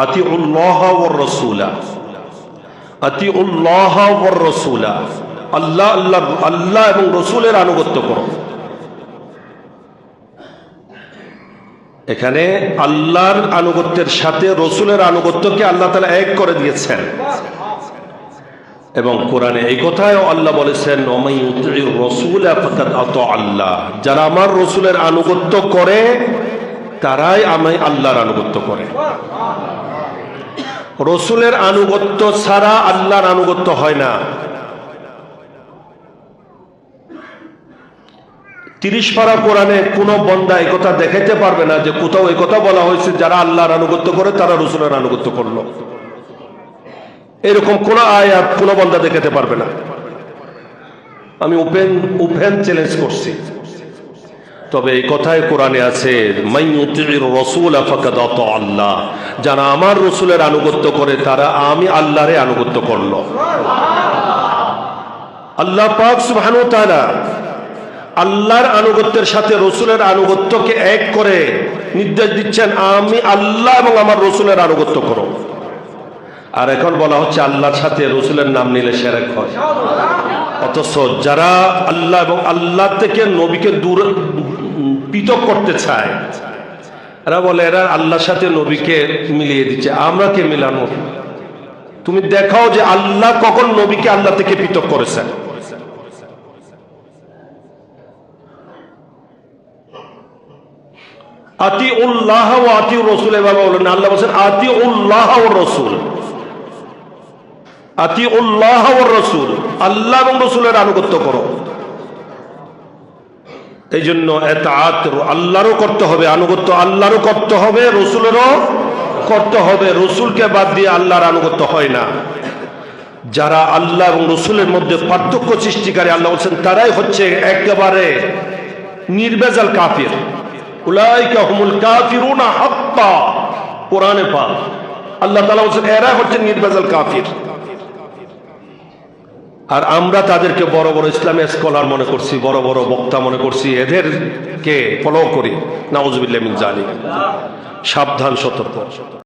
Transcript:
আতিউল্লাহ war রাসূলা, আতিউল্লাহ war রাসূলা, আল্লাহ এবং রসুলের আনুগত্য করো। এখানে আল্লাহর আনুগত্যের সাথে রসুলের আনুগত্যকে আল্লাহ তাআলা এক করে দিয়েছেন। এবং কোরআনে এই কথায় আল্লাহ বলেছেন, ওমাই ইউতিউর রাসূল ফাকাদ আতা আল্লাহ, যারা আমার রসুলের আনুগত্য করে তারাই আমি আল্লাহর আনুগত্য করে। রসুলের আনুগত্য ছাড়া আল্লাহর আনুগত্য হয় না। 30 পারা কোরআনে কোন বন্দা এই কথা দেখাইতে পারবে না যে কোথাও এই কথা বলা হয়েছে যারা আল্লাহর আনুগত্য করে তারা রসুলের আনুগত্য করলো। এরকম কোন আয়াত কোন বন্দা দেখাতে পারবে না। আমি ওপেন চ্যালেঞ্জ করছি। তবে এই কথায় কোরআনে আছে, মান ইউতিউর রাসূল ফাকাদ আতা আল্লাহ, যারা আমার রসুলের আনুগত্য করে তারা আমি আল্লাহরে আনুগত্য করলো। আল্লাহ পাক সুবহানাহু ওয়া তাআলা আল্লাহর আনুগত্যের সাথে রসুলের আনুগত্যকে এক করে নির্দেশ দিচ্ছেন, আমি আল্লাহ এবং আমার রসুলের আনুগত্য করো। আর এখন বলা হচ্ছে আল্লাহর সাথে রসুলের নাম নিলে শিরক হয়। অথচ যারা আল্লাহ এবং আল্লাহ থেকে নবীকে পৃথক করতে চায়, এরা বলে এরা আল্লাহর সাথে নবীকে মিলিয়ে দিচ্ছে। আমরা কে মিলানো? তুমি দেখাও যে আল্লাহ কখন নবীকে আল্লাহ থেকে পৃথক করেছেন। আতিউল্লাহ ওয়া আতিউর রাসূল, এভাবে বলেন। আল্লাহ বলেন আতিউল্লাহ ওয়ার রাসূল, আতিউল্লাহ ওয়ার রাসূল, আল্লাহ এবং রাসূলের আনুগত্য করো। এই জন্য ইতাআত আল্লাহরও করতে হবে, আনুগত্য আল্লাহরও করতে হবে, রাসূলেরও করতে হবে। রাসূলকে বাদ দিয়ে আল্লাহর আনুগত্য হয় না। যারা আল্লাহ এবং রাসূলের মধ্যে পার্থক্য সৃষ্টিকারী, আল্লাহ বলেন তারাই হচ্ছে একেবারে নির্ভেজাল কাফির। উলাইকা হুমুল কাফিরুনা হাক্কা, কোরআনে পাক আল্লাহ তাআলা বলেন এরা হচ্ছে নির্ভেজাল কাফির। আর আমরা তাদেরকে বড় বড় ইসলামী স্কলার মনে করছি, বড় বড় বক্তা মনে করছি, এদেরকে ফলো করি। নাউযুবিল্লাহি মিন যালিক। সাবধান, সতর্ক।